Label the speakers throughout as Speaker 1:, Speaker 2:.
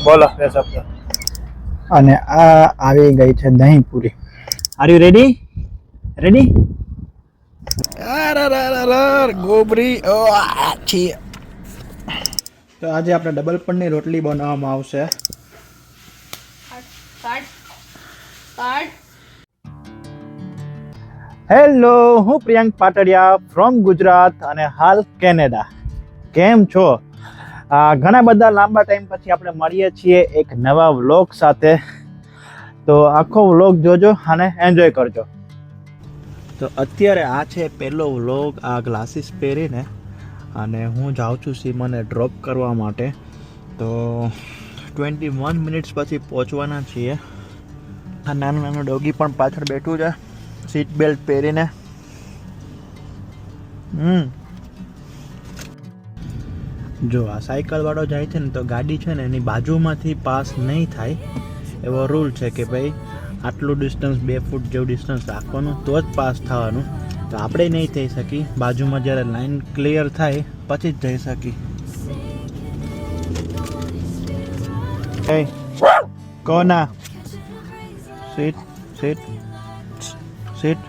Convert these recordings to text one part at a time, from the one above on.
Speaker 1: બોલો બે શબ્દ.
Speaker 2: અને આ આવી ગઈ છે dahi puri.
Speaker 1: Are you ready? Ready?
Speaker 2: ગોબરી છી. તો આજે આપણે ડબલ પનની રોટલી બનાવવામાં આવશે. હેલો, હું પ્રિયંક પાટડિયા ફ્રોમ ગુજરાત અને હાલ કેનેડા. કેમ છો? ઘણા બધા લાંબા ટાઈમ પછી આપણે મળીએ છીએ એક નવા વ્લોગ સાથે. તો આખો વ્લોગ જોજો અને એન્જોય કરજો. તો અત્યારે આ છે પહેલો વ્લોગ આ ગ્લાસીસ પહેરીને, અને હું જાઉં છું સીમાને ડ્રોપ કરવા માટે. તો 21 મિનિટ્સ પછી પહોંચવાના છીએ. આ નાનું નાનું ડોગી પણ પાછળ બેઠું છે સીટ બેલ્ટ પહેરીને. જો આ સાયકલ વાળો જાય છે ને, તો ગાડી છે ને એની બાજુમાંથી પાસ નહીં થાય એવો રૂલ છે કે ભાઈ આટલું ડિસ્ટન્સ 2 ફૂટ જેવું ડિસ્ટન્સ રાખવાનું તો જ પાસ થવાનું. તો આપણે નહીં થઈ શકી, બાજુમાં જ્યારે લાઈન ક્લિયર થાય પછી જ જઈ શકી. કોના seat seat seat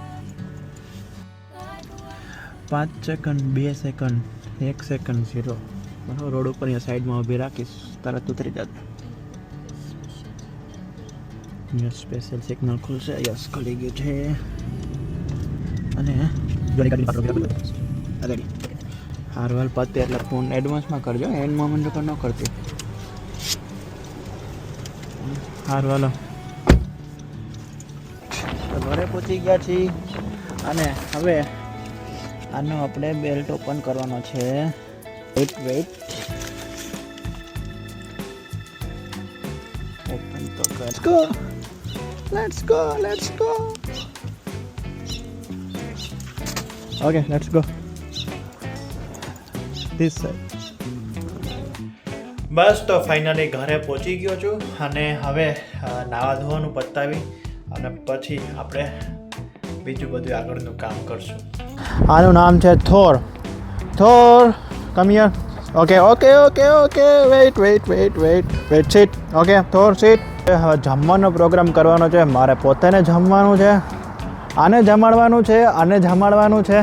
Speaker 2: 5 second 2 second 1 second 0. Road ઉપર અહીંયા સાઈડમાં ઊભી રાખીશ, તરત ઉતરી જાત. યસ, સ્પેશિયલ સિગ્નલ ખુલશે. યસ, ખુલી ગયું છે. અને જોડી ગાડી પાછળ રેડી. હારવાલ પતે એટલે ફોન એડવાન્સમાં કરજો, એન્ડમાં મને ન કરતી. હારવાલો ઘરે પહોંચી ગયા છીએ, અને હવે આનો આપણે બેલ્ટ ઓપન કરવાનો છે. વેઇટ ઓપન તો કર. Let's go okay, let's go this side. બસ, તો ફાઇનલી ઘરે પહોંચી ગયો છું, અને હવે નાવા ધોવાનું પતાવી અને પછી આપણે બીજું બધું આગળનું કામ કરશું. આનું નામ છે Thor. Come here. Okay wait sit. Okay Thor sit. હવે જમવાનો પ્રોગ્રામ કરવાનો છે. મારે પોતાને જમવાનું છે, આને જમાડવાનું છે, આને જમાડવાનું છે.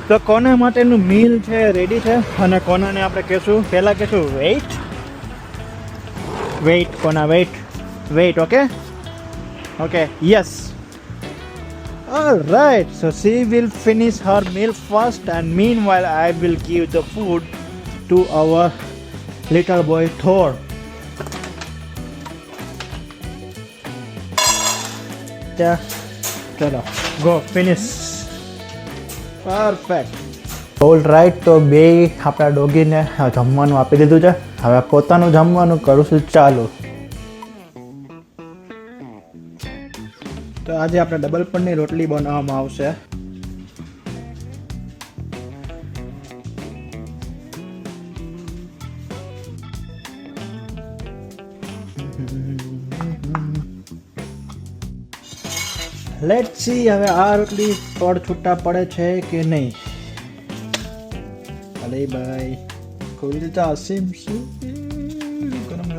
Speaker 2: તો કોના માટેનું મીલ છે રેડી છે, અને કોનાને આપણે કહેશું પહેલાં કહેશું વેઇટ કોના wait. Okay yes. Alright, so she will finish her meal first, and meanwhile I will give the food to our little boy Thor. ચલો go finish. Perfect. Alright, તો બે આપણા ડોગીને જમવાનું આપી દીધું છે. હવે પોતાનું જમવાનું કરું છું ચાલુ. તો આજે આપણે ડબલ પનની રોટલી બનાવવામાં આવશે. લેટ્સ સી હવે આ રોટલી પડ છૂટા પડે છે કે નહીં. અરે ભાઈ ખોલી દેતા હસીમ શું ગરમ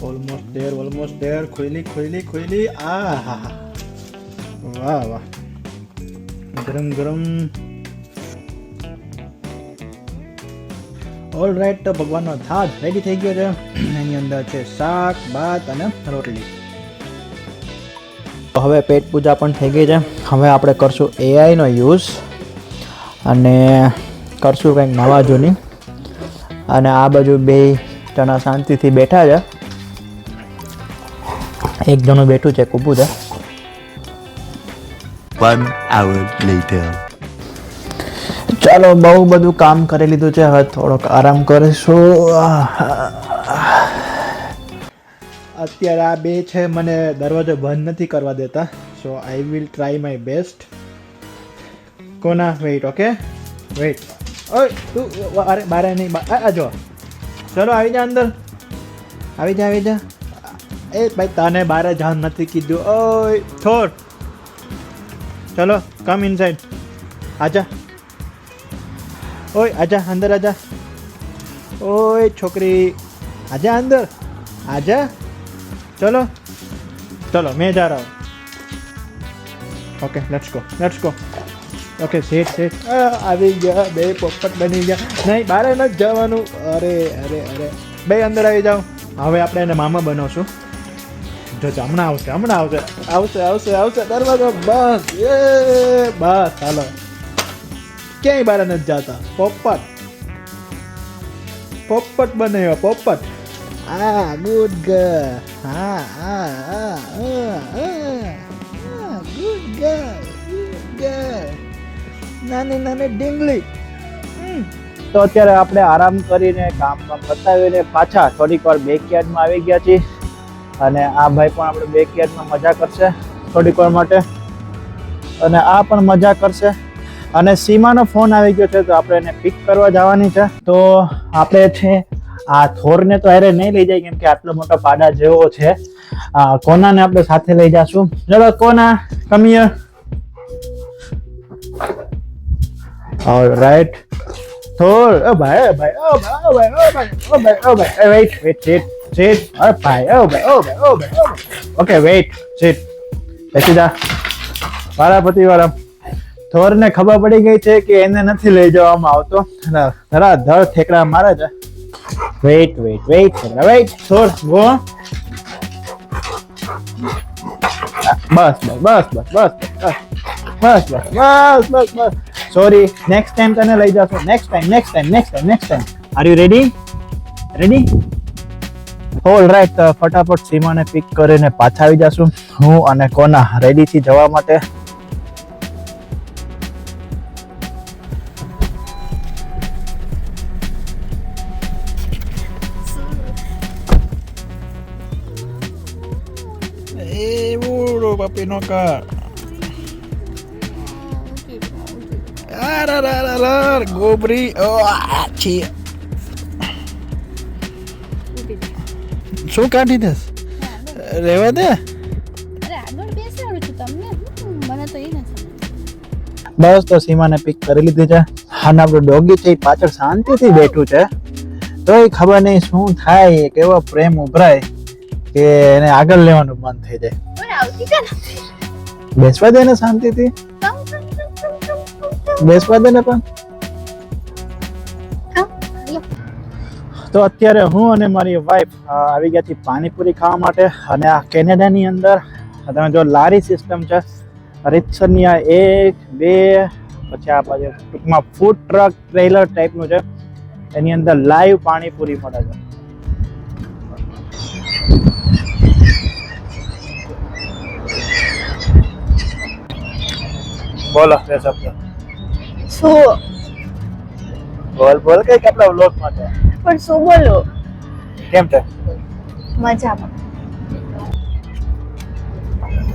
Speaker 2: ઓલમોસ્ટ ધેર. ખોઈલી. વાહ ગરમ. ઓલરાઈટ, તો ભગવાનનો થાળ રેડી થઈ ગયો છે. એની અંદર છે શાક, ભાત અને રોટલી. હવે પેટ પૂજા પણ થઈ ગઈ છે. હવે આપણે કરશું એઆઈનો યુઝ અને કરશું કંઈક નવા જૂની. અને આ બાજુ બે જણા શાંતિથી બેઠા છે. એક જણું બેઠું છે, ઊભું છે.
Speaker 3: 1 hour later.
Speaker 2: ચાલો, બહુ બધું કામ કરી લીધું છે, હવે થોડોક આરામ કરીશું. અત્યારે આ બે છે મને દરવાજો બંધ નથી કરવા દેતા, so I will try my best. કોના વેઇટ. Okay wait. ઓય તું અરે બારે નહીં, આ જો. ચલો આવી જા અંદર, આવી જા. એ ભાઈ તને બારે જવાનું નથી કીધું. ઓય થોર, ચલો કમ ઇનસાઇડ. આજા. ઓય આજા અંદર આજા. ઓય છોકરી. आजा अंदर, आजा। चलो चलो मैं जा रहा हूँ। Okay let's go. Okay set આવી ગયા બે પોપટ બની ગયા નહીં બારે ન જવાનું અરે અરે અરે બે અંદર આવી જાઓ હવે આપણે એને મામા બનાવશું જો હમણાં આવશે દરવાજો બસ બસ હાલો ક્યાંય બારે નથી જતા પોપટ બનાવ્યો પોપટ ગુડ ગર્લ ગુડ ગર્લ નાની ડીંગલી તો અત્યારે આપણે આરામ કરીને કામ પતાવીને પાછા થોડીક વાર બેકયાર્ડમાં આવી ગયા છીએ અને આ ભાઈ પણ આપણે બેકયાર્ડમાં મજા કરશે થોડીક વાર માટે અને આ પણ મજા કરશે અને સીમાનો ફોન આવી ગયો છે તો આપણે એને પિક કરવા જવાની છે તો આપણે છે આ થોરને તો હારે નહીં લઈ જાય કેમ કે આટલો મોટો પાડા જેવો છે કોનાને આપણે સાથે લઈ જાશું ચલો કોના come here Alright. Thor, oh bhai. Wait, sit. Oh bhai. Okay, wait, sit. બેસી જા. વારાપતિ વાળા. થોર ને ખબર પડી ગઈ છે કે એને નથી લઈ જવામાં આવતો. ધરા ધર ઠેકડા મારે છે. Wait. થોર, go. બસ. Sorry, next time તને લઈ જાશું. Next time. Are you ready? All right, ફટાફટ સીમાને પિક કરીને પાછા આવી જાશું. હું અને કોના રેડી થી જવા માટે. Burro, papi no car. ગોબરી શું કાઢી દસ રેવા દે બસ તો સીમાને પિક કરી લીધી છે અને આપણું ડોગી છે એ પાછળ શાંતિથી બેઠું છે તો એ ખબર નહીં શું થાય કેવો પ્રેમ ઉભરાય કે એને આગળ લેવાનું મન થઈ જાય બેસવા દે ને શાંતિથી બેસવા દે ને પણ તો અત્યારે હું અને મારી વાઈફ આવી ગયા છીએ પાણીપુરી ખાવા માટે અને આ કેનેડાની અંદર તમે જો લારી સિસ્ટમ છે રીતસરની આ 1 2 પછી આ બાજુ ટૂંકમાં ફૂડ ટ્રક ટ્રેલર ટાઈપનું છે એની અંદર લાઈવ પાણીપુરી મળે છે બોલો બે શબ્દ
Speaker 4: શું
Speaker 2: બોલ કઈ આપણા વ્લોગ માટે
Speaker 4: પણ શું બોલો
Speaker 2: કેમ છે
Speaker 4: મજામાં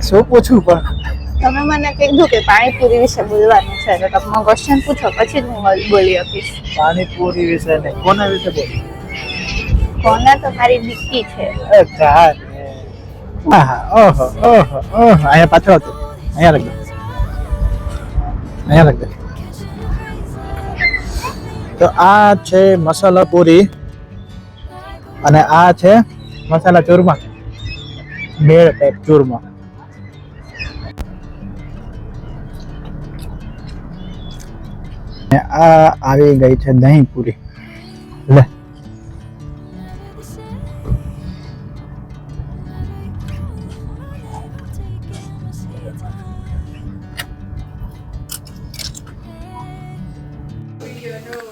Speaker 2: શું પૂછું પણ
Speaker 4: તમે મને કીધું કે પાણીપુરી વિશે બોલવાનું છે તો તમે ક્વેશ્ચન પૂછો પછી જ હું બોલી શકીશ
Speaker 2: પાણીપુરી વિશે ને કોના વિશે બોલ
Speaker 4: કોના તો મારી દીકરી છે
Speaker 2: અચ્છા ઓહો અહીંયા પાછળ હતું અહીંયા લગ દે તો આ છે મસાલા પૂરી અને આ છે મસાલા ચૂરમા બેળ ટાઈપ ચૂરમા આ આવી ગઈ છે દહીં પૂરી લે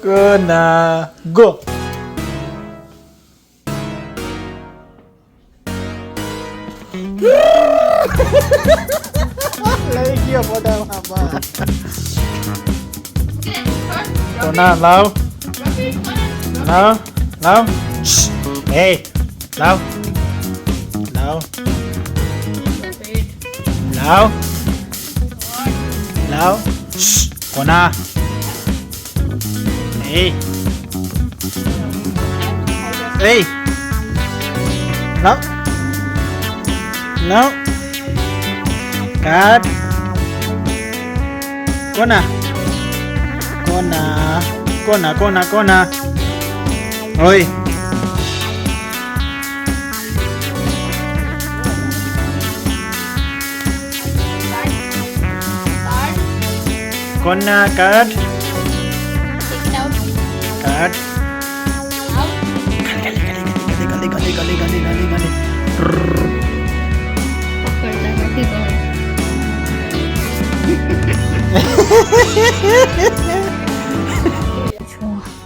Speaker 2: Gonna go. લઈ ગયો મોઢામાં તો ના લાવ એ લાવ કોના Hey. No. Cut. Kona. Oi. ફોનના કટ કટ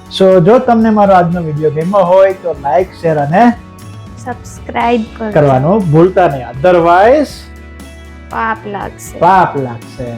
Speaker 2: સો જો તમને મારો આજનો વિડીયો ગમ્યો હોય તો લાઈક શેર અને
Speaker 4: સબસ્ક્રાઇબ
Speaker 2: કરવાનું ભૂલતા નહીં, અધરવાઇઝ
Speaker 4: પાપ લાગશે.
Speaker 2: પાપ લાગશે.